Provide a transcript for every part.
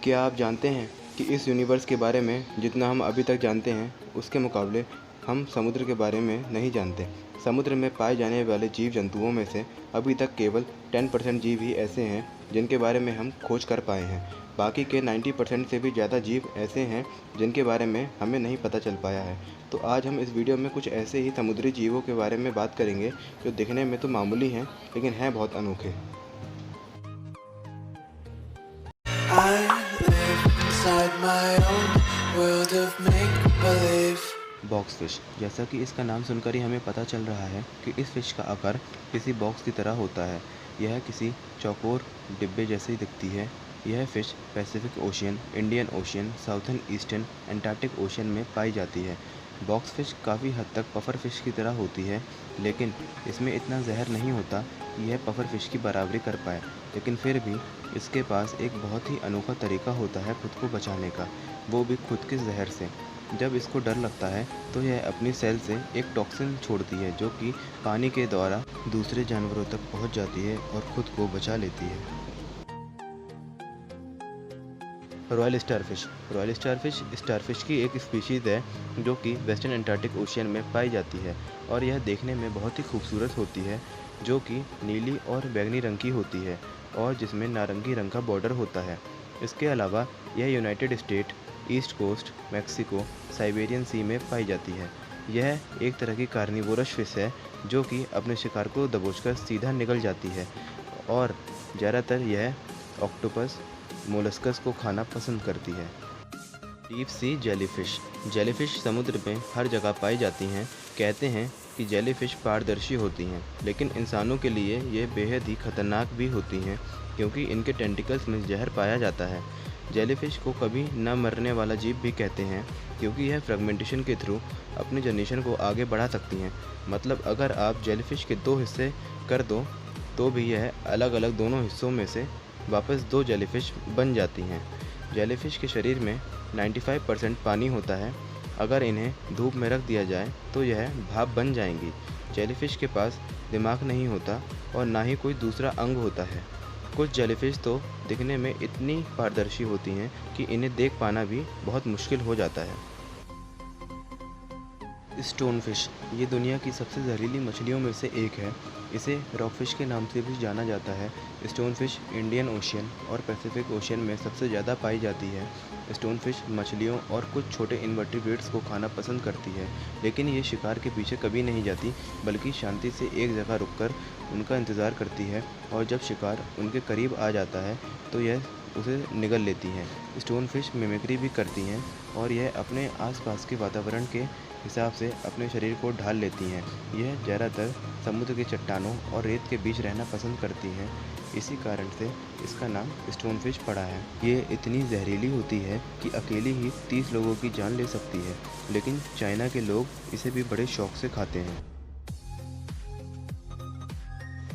क्या आप जानते हैं कि इस यूनिवर्स के बारे में जितना हम अभी तक जानते हैं उसके मुकाबले हम समुद्र के बारे में नहीं जानते। समुद्र में पाए जाने वाले जीव जंतुओं में से अभी तक केवल 10% जीव ही ऐसे हैं जिनके बारे में हम खोज कर पाए हैं। बाकी के 90% से भी ज़्यादा जीव ऐसे हैं जिनके बारे में हमें नहीं पता चल पाया है। तो आज हम इस वीडियो में कुछ ऐसे ही समुद्री जीवों के बारे में बात करेंगे जो दिखने में तो मामूली हैं लेकिन हैं बहुत अनोखे। I live inside my own world of make-believe. Box fish, जैसा कि इसका नाम सुनकर ही हमें पता चल रहा है कि इस फिश का आकार किसी बॉक्स की तरह होता है। यह किसी चौकोर डिब्बे जैसी दिखती है। यह fish Pacific ocean, Indian ocean, southern eastern, Antarctic ocean में पाई जाती है। बॉक्स फिश काफ़ी हद तक पफर फिश की तरह होती है, लेकिन इसमें इतना जहर नहीं होता कि यह पफर फिश की बराबरी कर पाए। लेकिन फिर भी इसके पास एक बहुत ही अनोखा तरीका होता है खुद को बचाने का, वो भी खुद के जहर से। जब इसको डर लगता है तो यह अपनी सेल से एक टॉक्सिन छोड़ती है जो कि पानी के द्वारा दूसरे जानवरों तक पहुंच जाती है और खुद को बचा लेती है। Royal starfish. Royal starfish starfish की एक स्पीशीज़ है जो कि वेस्टर्न एंटार्क्टिक ओशियन में पाई जाती है और यह देखने में बहुत ही खूबसूरत होती है, जो कि नीली और बैंगनी रंग की होती है और जिसमें नारंगी रंग का बॉर्डर होता है। इसके अलावा यह United State, East Coast, Mexico, Siberian sea में पाई जाती है। यह एक तरह की कार्निवोरस फिश है जो कि अपने शिकार को दबोचकर सीधा निकल जाती है और ज़्यादातर यह ऑक्टोपस, मोलस्कस को खाना पसंद करती है। Deep sea jellyfish. जेलीफिश समुद्र में हर जगह पाई जाती हैं। कहते हैं कि जेलीफिश पारदर्शी होती हैं, लेकिन इंसानों के लिए ये बेहद ही खतरनाक भी होती हैं क्योंकि इनके टेंटिकल्स में जहर पाया जाता है। जेलीफिश को कभी न मरने वाला जीव भी कहते हैं क्योंकि यह फ्रेगमेंटेशन के थ्रू अपने जनरेशन को आगे बढ़ा सकती हैं। मतलब अगर आप जेलीफिश के 2 हिस्से कर दो तो भी यह अलग अलग दोनों हिस्सों में से वापस 2 जेलीफिश बन जाती हैं। जेलीफिश के शरीर में 95% पानी होता है। अगर इन्हें धूप में रख दिया जाए तो यह भाप बन जाएंगी। जेलीफिश के पास दिमाग नहीं होता और ना ही कोई दूसरा अंग होता है। कुछ जेलीफिश तो दिखने में इतनी पारदर्शी होती हैं कि इन्हें देख पाना भी बहुत मुश्किल हो जाता है। स्टोनफिश, ये दुनिया की सबसे जहरीली मछलियों में से एक है। इसे रॉकफिश के नाम से भी जाना जाता है। स्टोनफिश इंडियन ओशियन और पैसिफिक ओशियन में सबसे ज़्यादा पाई जाती है। स्टोनफिश मछलियों और कुछ छोटे इन्वर्टिब्रेट्स को खाना पसंद करती है, लेकिन ये शिकार के पीछे कभी नहीं जाती, बल्कि शांति से एक जगह रुककर उनका इंतज़ार करती है और जब शिकार उनके करीब आ जाता है तो यह उसे निगल लेती हैं। स्टोनफिश मिमिक्री भी करती हैं और यह अपने आसपास के वातावरण के हिसाब से अपने शरीर को ढाल लेती हैं। यह ज़्यादातर समुद्र की चट्टानों और रेत के बीच रहना पसंद करती हैं। इसी कारण से इसका नाम स्टोनफिश पड़ा है। ये इतनी जहरीली होती है कि अकेली ही 30 लोगों की जान ले सकती है, लेकिन चाइना के लोग इसे भी बड़े शौक से खाते हैं।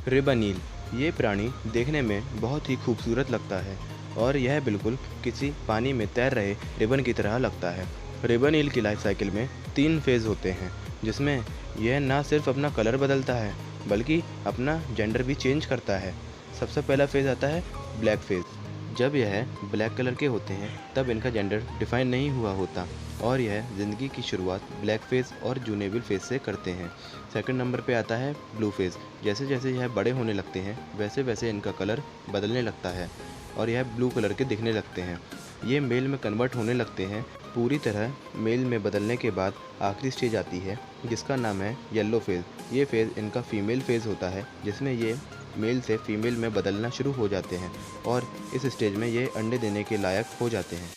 रिबन ईल, ये प्राणी देखने में बहुत ही खूबसूरत लगता है और यह बिल्कुल किसी पानी में तैर रहे रिबन की तरह लगता है। रिबन ईल की लाइफ साइकिल में 3 फेज़ होते हैं, जिसमें यह ना सिर्फ अपना कलर बदलता है बल्कि अपना जेंडर भी चेंज करता है। सबसे पहला फेज़ आता है ब्लैक फेज़। जब यह ब्लैक कलर के होते हैं तब इनका जेंडर डिफाइन नहीं हुआ होता और यह ज़िंदगी की शुरुआत ब्लैक फेज़ और जूनेबल फेज़ से करते हैं। सेकंड नंबर पे आता है ब्लू फेज़। जैसे जैसे यह बड़े होने लगते हैं वैसे वैसे इनका कलर बदलने लगता है और यह ब्लू कलर के दिखने लगते हैं। ये मेल में कन्वर्ट होने लगते हैं। पूरी तरह मेल में बदलने के बाद आखिरी स्टेज आती है जिसका नाम है येलो फेज़। ये फेज़ इनका फीमेल फेज़ होता है, जिसमें ये मेल से फीमेल में बदलना शुरू हो जाते हैं और इस स्टेज में ये अंडे देने के लायक हो जाते हैं।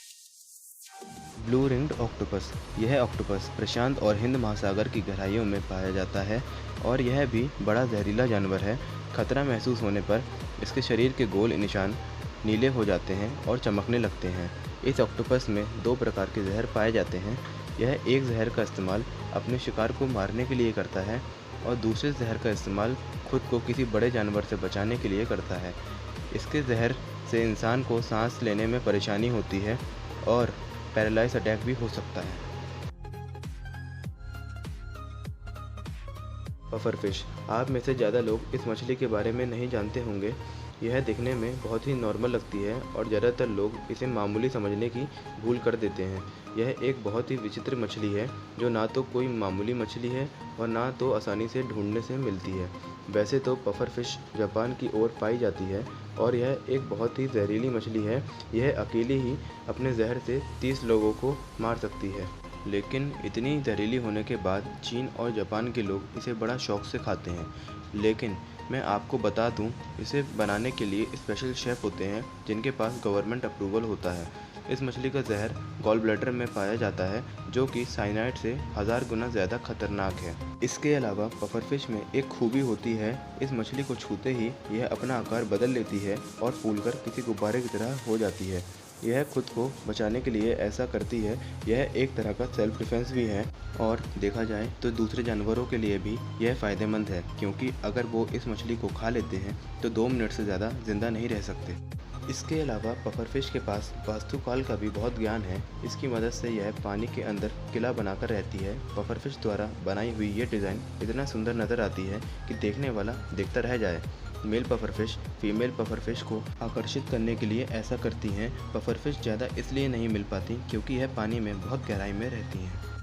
ब्लू रिंग्ड ऑक्टोपस, यह ऑक्टोपस प्रशांत और हिंद महासागर की गहराइयों में पाया जाता है और यह भी बड़ा जहरीला जानवर है। खतरा महसूस होने पर इसके शरीर के गोल निशान नीले हो जाते हैं और चमकने लगते हैं। इस ऑक्टोपस में 2 प्रकार के जहर पाए जाते हैं। यह एक जहर का इस्तेमाल अपने शिकार को मारने के लिए करता है और दूसरे जहर का इस्तेमाल खुद को किसी बड़े जानवर से बचाने के लिए करता है। इसके जहर से इंसान को सांस लेने में परेशानी होती है और पैरालाइज अटैक भी हो सकता है। पफर फिश, आप में से ज़्यादा लोग इस मछली के बारे में नहीं जानते होंगे। यह दिखने में बहुत ही नॉर्मल लगती है और ज़्यादातर लोग इसे मामूली समझने की भूल कर देते हैं। यह एक बहुत ही विचित्र मछली है जो ना तो कोई मामूली मछली है और ना तो आसानी से ढूंढने से मिलती है। वैसे तो पफर फिश जापान की ओर पाई जाती है और यह एक बहुत ही जहरीली मछली है। यह अकेली ही अपने जहर से 30 लोगों को मार सकती है। लेकिन इतनी जहरीली होने के बाद चीन और जापान के लोग इसे बड़ा शौक से खाते हैं। लेकिन मैं आपको बता दूं, इसे बनाने के लिए स्पेशल शेफ़ होते हैं जिनके पास गवर्नमेंट अप्रूवल होता है। इस मछली का जहर गॉल ब्लैडर में पाया जाता है जो कि साइनाइड से 1000 गुना ज़्यादा खतरनाक है। इसके अलावा पफरफिश में एक खूबी होती है, इस मछली को छूते ही यह अपना आकार बदल लेती है और फूलकर किसी गुब्बारे की तरह हो जाती है। यह खुद को बचाने के लिए ऐसा करती है। यह एक तरह का सेल्फ डिफेंस भी है और देखा जाए तो दूसरे जानवरों के लिए भी यह फ़ायदेमंद है, क्योंकि अगर वो इस मछली को खा लेते हैं तो 2 मिनट से ज़्यादा ज़िंदा नहीं रह सकते। इसके अलावा पफरफिश के पास वास्तुकाल का भी बहुत ज्ञान है। इसकी मदद से यह पानी के अंदर किला बनाकर रहती है। पफरफिश द्वारा बनाई हुई ये डिज़ाइन इतना सुंदर नज़र आती है कि देखने वाला देखता रह जाए। मेल पफरफिश फीमेल पफरफिश को आकर्षित करने के लिए ऐसा करती हैं। पफरफिश ज़्यादा इसलिए नहीं मिल पाती क्योंकि यह पानी में बहुत गहराई में रहती हैं।